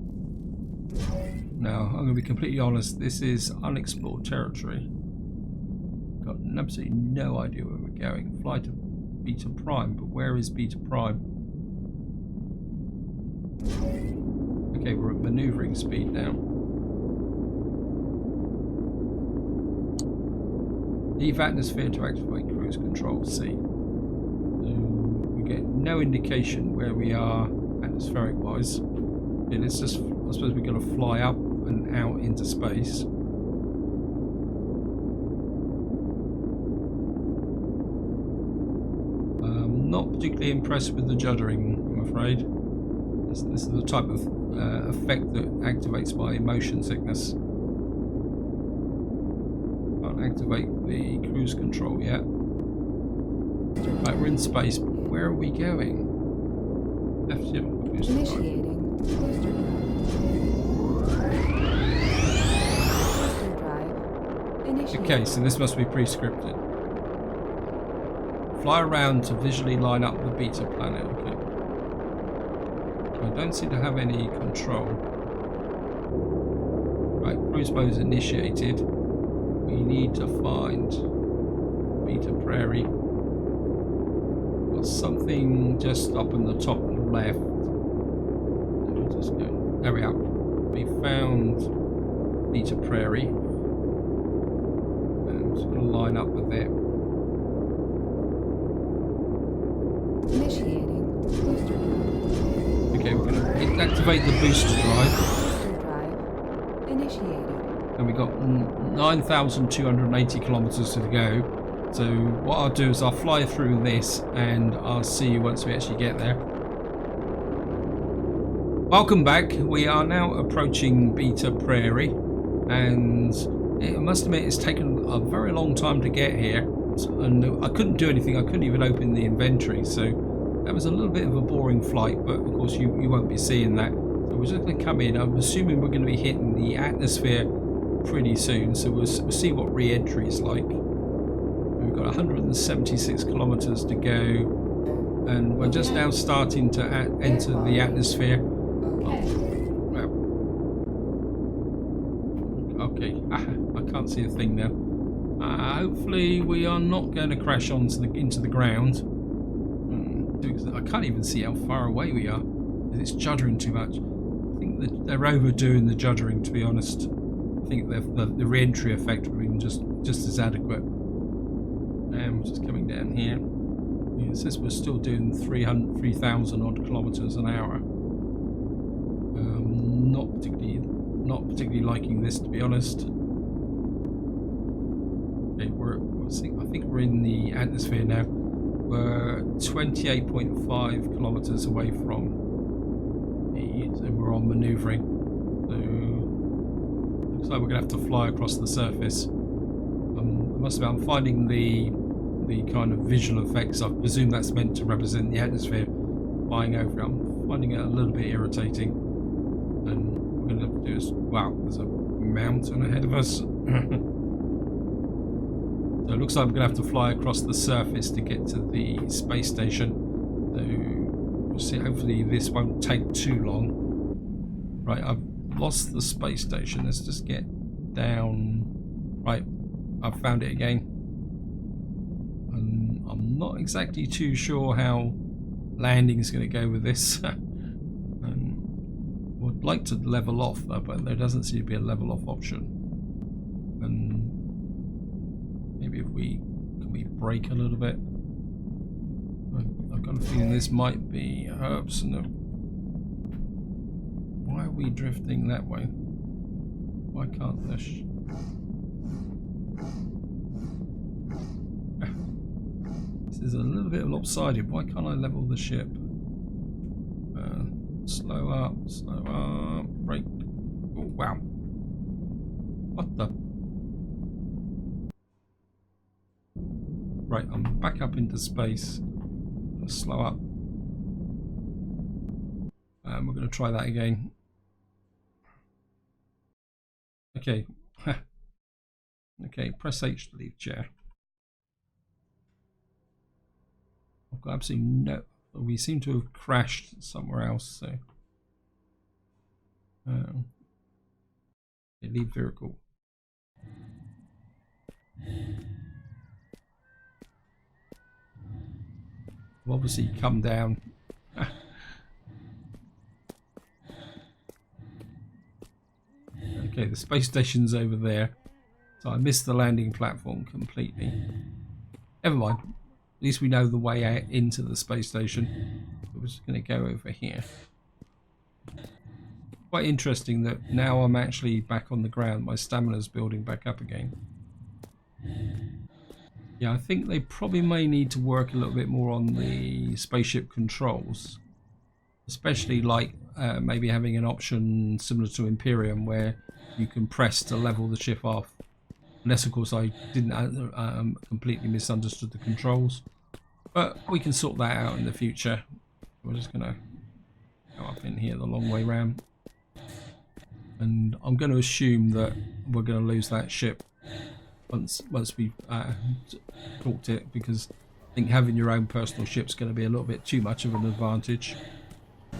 Now, I'm going to be completely honest, this is unexplored territory. Got absolutely no idea where we're going. Fly to Beta Prime, but where is Beta Prime? Okay, we're at maneuvering speed now. Leave atmosphere to activate cruise control. C. So we get no indication where we are atmospheric wise. Okay, let's just, I suppose we're going to fly up and out into space. Not particularly impressed with the juddering, I'm afraid. This is the type of effect that activates my motion sickness. Can't activate the cruise control yet. Right, we're in space. Where are we going? Left shift for booster drive. Initiating booster drive. Initiating. Okay, so this must be pre-scripted. Fly around to visually line up the beta planet. Okay. I don't seem to have any control. Right, cruise mode is initiated. We need to find Beta Prairie. Got something just up in the top left. Let me just go. There we are. We found Beta Prairie. And I'm just going to line up with it. Initiating booster drive. Okay, we're going to activate the booster drive. Booster drive initiated. And we got 9,280 kilometers to go. So what I'll do is I'll fly through this and I'll see you once we actually get there. Welcome back. We are now approaching Beta Prairie, and I must admit it's taken a very long time to get here. And I couldn't do anything. I couldn't even open the inventory, so that was a little bit of a boring flight, but of course you won't be seeing that. So we're just going to come in. I'm assuming we're going to be hitting the atmosphere pretty soon, so we'll see what re-entry is like. We've got 176 kilometers to go, and we're just now starting to enter the atmosphere. Okay, I can't see a thing now. Hopefully we are not going to crash into the ground. I can't even see how far away we are. It's juddering too much. I think that they're overdoing the juddering, to be honest. I think the re-entry effect would be just as adequate. And we're just coming down here. Yeah, it says we're still doing 3,000 odd kilometers an hour. Not particularly liking this, to be honest. Okay, I think we're in the atmosphere now. We're 28.5 kilometers away from so we're on maneuvering. So looks like we're gonna have to fly across the surface. I'm finding the kind of visual effects. I presume that's meant to represent the atmosphere flying over it. I'm finding it a little bit irritating. And what we're gonna have to do is, wow, there's a mountain ahead of us. So it looks like we're going to have to fly across the surface to get to the space station. So we'll see. Hopefully this won't take too long. Right, I've lost the space station. Let's just get down. Right, I've found it again. And I'm not exactly too sure how landing is going to go with this. Would like to level off though, but there doesn't seem to be a level off option. And maybe if we brake a little bit. I've got a feeling this might be herbs. No. Why are we drifting that way? Why can't this? This is a little bit lopsided. Why can't I level the ship? Slow up, brake. Oh wow. What the? Right, I'm back up into space. Let's slow up. And we're going to try that again. Okay. Okay, press H to leave chair. I've got absolutely no... We seem to have crashed somewhere else, so... Okay, leave vehicle. Obviously come down. Okay, the space station's over there. So I missed the landing platform completely. Never mind. At least we know the way out into the space station. We're just going to go over here. Quite interesting that now I'm actually back on the ground. My stamina's building back up again. Yeah, I think they probably may need to work a little bit more on the spaceship controls. Especially like maybe having an option similar to Imperium where you can press to level the ship off. Unless, of course, I didn't completely misunderstood the controls. But we can sort that out in the future. We're just going to go up in here the long way round. And I'm going to assume that we're going to lose that ship once we talked it, because I think having your own personal ship's going to be a little bit too much of an advantage.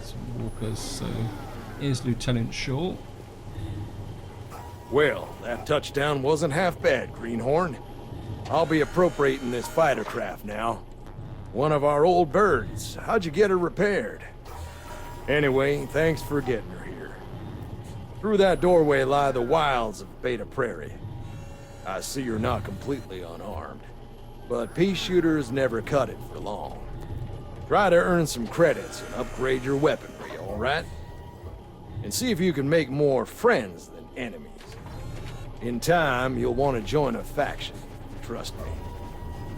Some walkers. So here's Lieutenant Shaw. Well, that touchdown wasn't half bad, Greenhorn. I'll be appropriating this fighter craft now. One of our old birds. How'd you get her repaired? Anyway, thanks for getting her here. Through that doorway lie the wilds of Beta Prairie. I see you're not completely unarmed, but pea shooters never cut it for long. Try to earn some credits and upgrade your weaponry, all right? And see if you can make more friends than enemies. In time, you'll want to join a faction, trust me.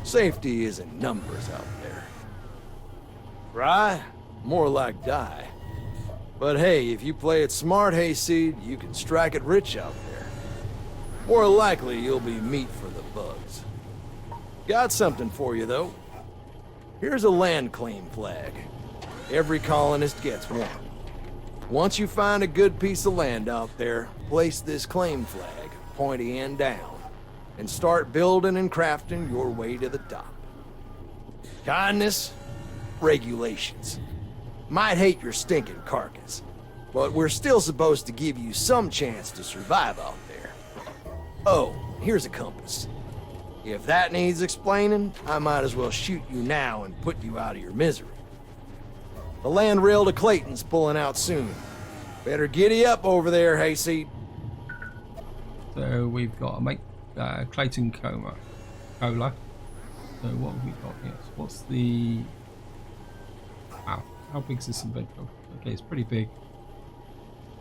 Safety is in numbers out there. Try? More like die. But hey, if you play it smart, Hayseed, you can strike it rich out there. More likely, you'll be meat for the bugs. Got something for you, though. Here's a land claim flag. Every colonist gets one. Once you find a good piece of land out there, place this claim flag, pointy end down, and start building and crafting your way to the top. Kindness, regulations. Might hate your stinking carcass, but we're still supposed to give you some chance to survive out there. Oh, here's a compass. If that needs explaining, I might as well shoot you now and put you out of your misery. The land rail to Clayton's pulling out soon. Better giddy up over there, Hayseed. So we've got to make Clayton Cola. So what have we got here? So what's the... Wow, how big is this inventory? Okay, it's pretty big.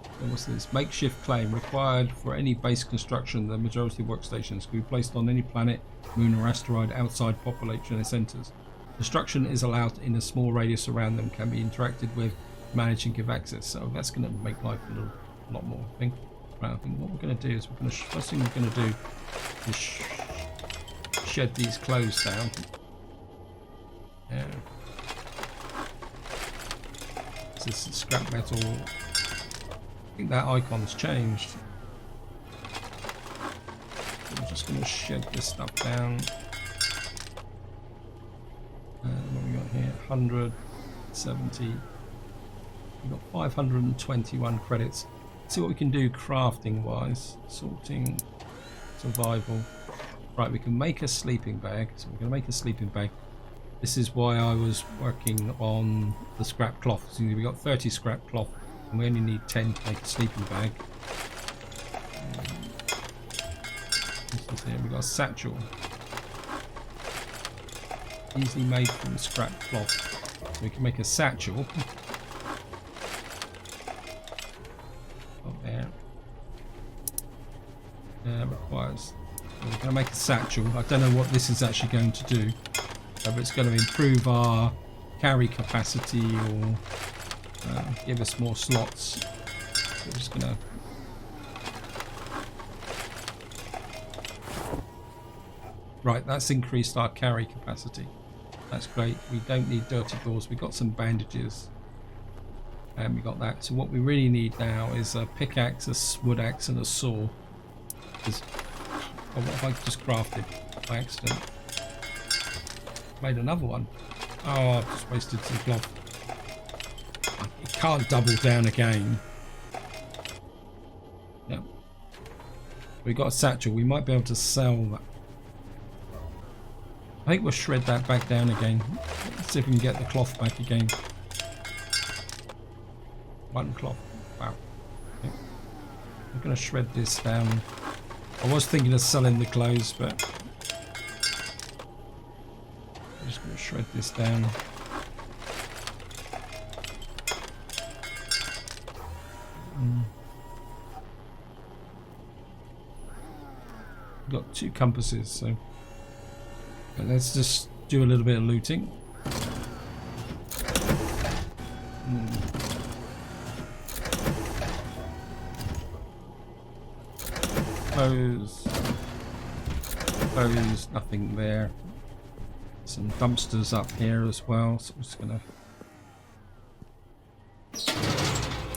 So what's this? Makeshift claim required for any base construction. The majority of workstations can be placed on any planet, moon or asteroid outside population centers. Construction is allowed in a small radius around them, can be interacted with, manage and give access. So that's going to make life a lot more, I think. Right, I think what we're going to do is first thing we're going to do is shed these clothes down. Yeah. This is scrap metal. I think that icon's changed. So I'm just going to shed this stuff down. And what we got here? 170. We've got 521 credits. See what we can do crafting wise. Sorting, survival. Right, we can make a sleeping bag. So we're going to make a sleeping bag. This is why I was working on the scrap cloth. So we got 30 scrap cloth and we only need 10 to make a sleeping bag. Here we got a satchel. Easily made from scrap cloth. So we can make a satchel. There. Requires. We're going to make a satchel. I don't know what this is actually going to do. Whether it's going to improve our carry capacity or give us more slots. So we're just going to. Right, that's increased our carry capacity. That's great. We don't need dirty doors. We've got some bandages. And we got that. So what we really need now is a pickaxe, a wood axe, and a saw. What have I just crafted by accident? Made another one. Oh, I've just wasted some cloth. You can't double down again. Yep. We got a satchel. We might be able to sell that. I think we'll shred that back down again. Let's see if we can get the cloth back again. One cloth. Wow. Okay. I'm going to shred this down I was thinking of selling the clothes, but I'm just going to shred this down. Got 2 compasses, so but let's just do a little bit of looting. Close, nothing there. Some dumpsters up here as well, so I'm just gonna.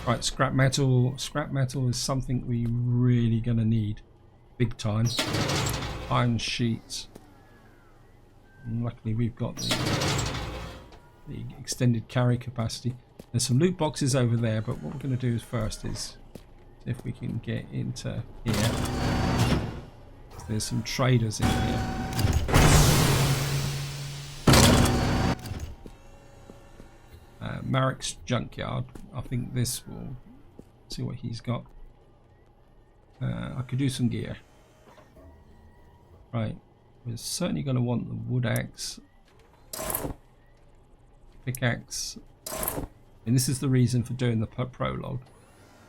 Right, scrap metal. Scrap metal is something we really gonna need, big time. Iron sheets. And luckily, we've got the extended carry capacity. There's some loot boxes over there, but what we're gonna do first is see if we can get into here. There's some traders in here. Marek's junkyard. I think this will see what he's got. I could do some gear. Right, we're certainly going to want the wood axe, pickaxe, and this is the reason for doing the prologue.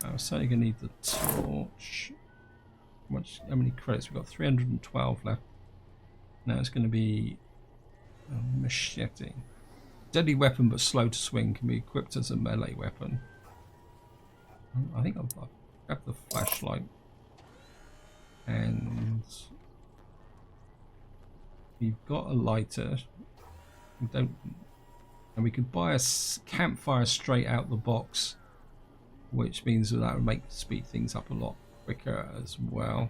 I'm certainly going to need the torch. How many credits? We've got 312 left. Now it's going to be a machete. Deadly weapon but slow to swing, can be equipped as a melee weapon. I think I'll grab the flashlight. And we've got a lighter. And we could buy a campfire straight out the box, which means that would speed things up a lot quicker as well.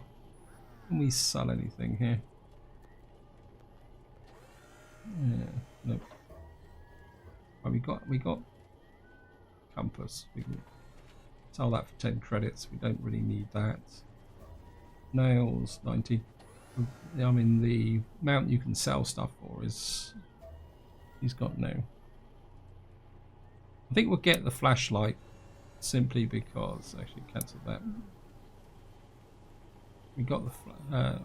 Can we sell anything here? Yeah, nope. Well, we got compass. We can sell that for 10 credits. We don't really need that. Nails 90. I mean, the amount you can sell stuff for is he's got no. I think we'll get the flashlight simply because actually cancel that. We got the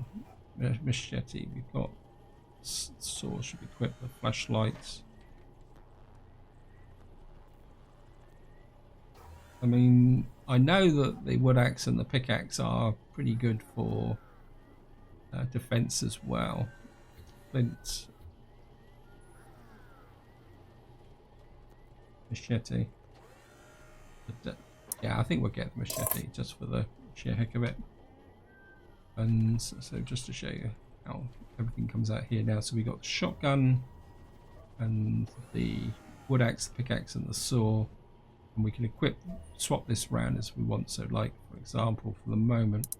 machete. We've got sword should be equipped. The flashlights. I mean, I know that the wood axe and the pickaxe are pretty good for defense as well. Flint, machete. But, yeah, I think we'll get the machete just for the sheer heck of it. And so just to show you how everything comes out here now. So we got the shotgun and the wood axe, the pickaxe, and the saw. And we can swap this round as we want. So, like for example, for the moment,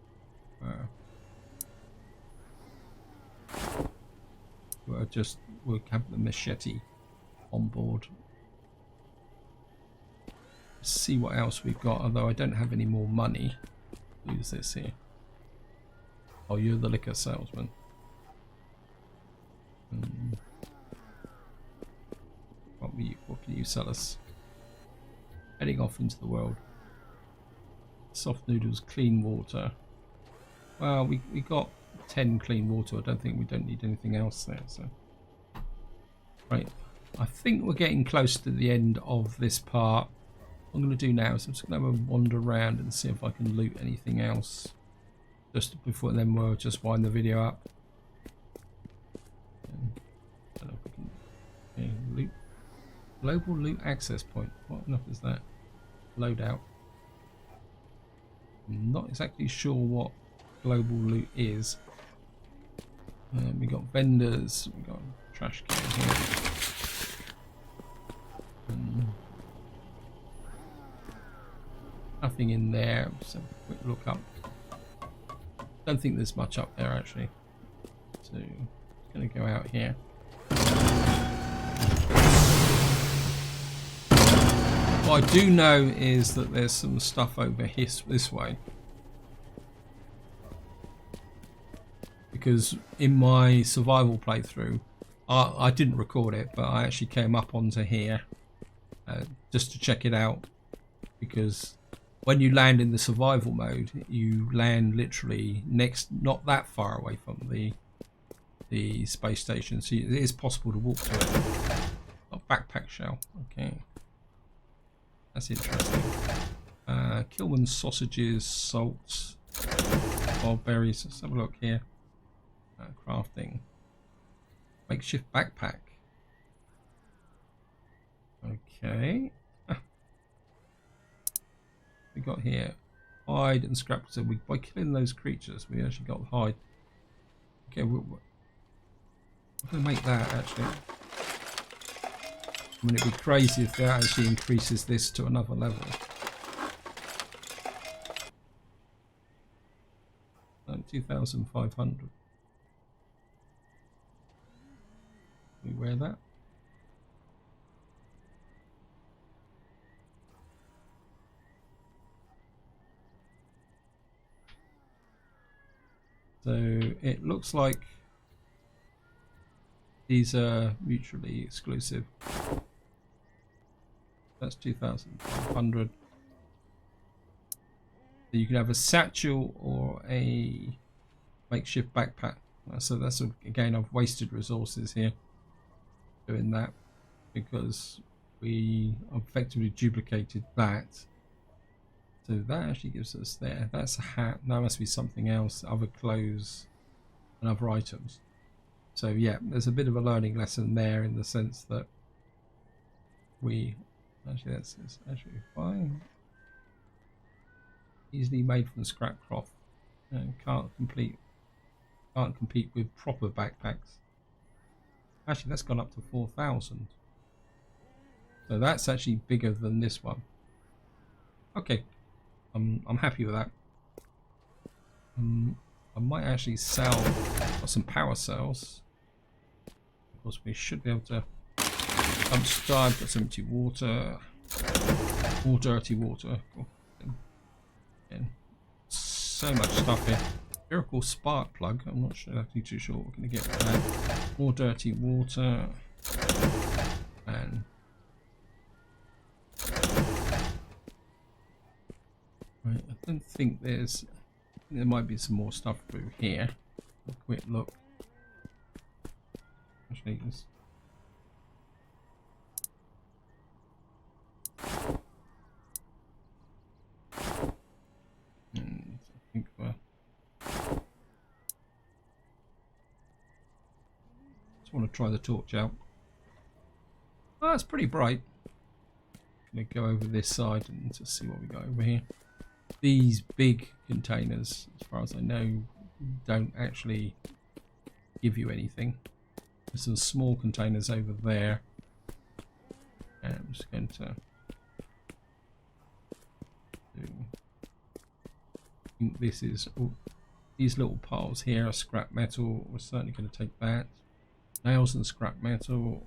we'll have the machete on board. See what else we've got. Although I don't have any more money. Who's this here? Oh, you're the liquor salesman. What can you sell us? Heading off into the world. Soft noodles, clean water. Well, we got 10 clean water. I don't think we don't need anything else there. So, right. I think we're getting close to the end of this part. What I'm going to do now is I'm just going to have a wander around and see if I can loot anything else. Just before then we'll just wind the video up. I don't know if we can loot. Global loot access point. What enough is that? Loadout. I'm not exactly sure what global loot is. We got vendors. We got trash can here. Nothing in there. Just have a quick look up. Don't think there's much up there actually. So I'm gonna go out here. What I do know is that there's some stuff over here this way. Because in my survival playthrough, I didn't record it, but I actually came up onto here just to check it out. Because when you land in the survival mode, you land literally not that far away from the space station, so it is possible to walk to it. Oh, backpack shell. Okay, that's interesting. Kilman sausages, salts, wild berries. Let's have a look here. Crafting. Makeshift backpack. Okay. We got here hide and scrap. So by killing those creatures, we actually got the hide. Okay, we're going to make that actually. I mean, it'd be crazy if that actually increases this to another level. 2,500. We wear that. So it looks like these are mutually exclusive. That's 2,500. So you can have a satchel or a makeshift backpack. So that's again, I've wasted resources here doing that because we effectively duplicated that. So that actually gives us there. That's a hat. That must be something else. Other clothes and other items. So yeah, there's a bit of a learning lesson there in the sense that we actually that's actually fine. Easily made from scrap cloth and can't compete with proper backpacks. Actually, that's gone up to 4,000. So that's actually bigger than this one. Okay. I'm happy with that. I might actually sell some power cells. Of course, we should be able to dumpster. Got some empty water, more dirty water. Cool. And so much stuff here. Miracle spark plug. I'm not sure. Actually, too sure what we're going to get with that. More dirty water and. Right, I don't think there might be some more stuff through here. A quick look. Actually, this. I think we're. Just want to try the torch out. Oh, it's pretty bright. I'm gonna go over this side and just see what we got over here. These big containers, as far as I know, don't actually give you anything. There's some small containers over there. And I'm just going to do. I think this is these little piles here are scrap metal. We're certainly going to take that. Nails and scrap metal.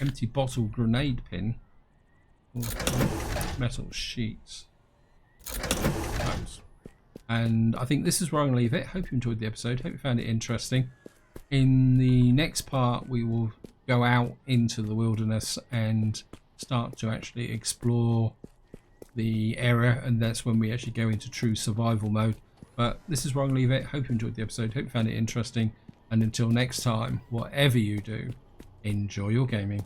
Empty bottle grenade pin. Metal sheets. Those. And I think this is where I'm going to leave it. Hope you enjoyed the episode. Hope you found it interesting. In the next part, we will go out into the wilderness and start to actually explore the area, and that's when we actually go into true survival mode. But this is where I'm going to leave it. Hope you enjoyed the episode. Hope you found it interesting. And until next time, whatever you do, enjoy your gaming.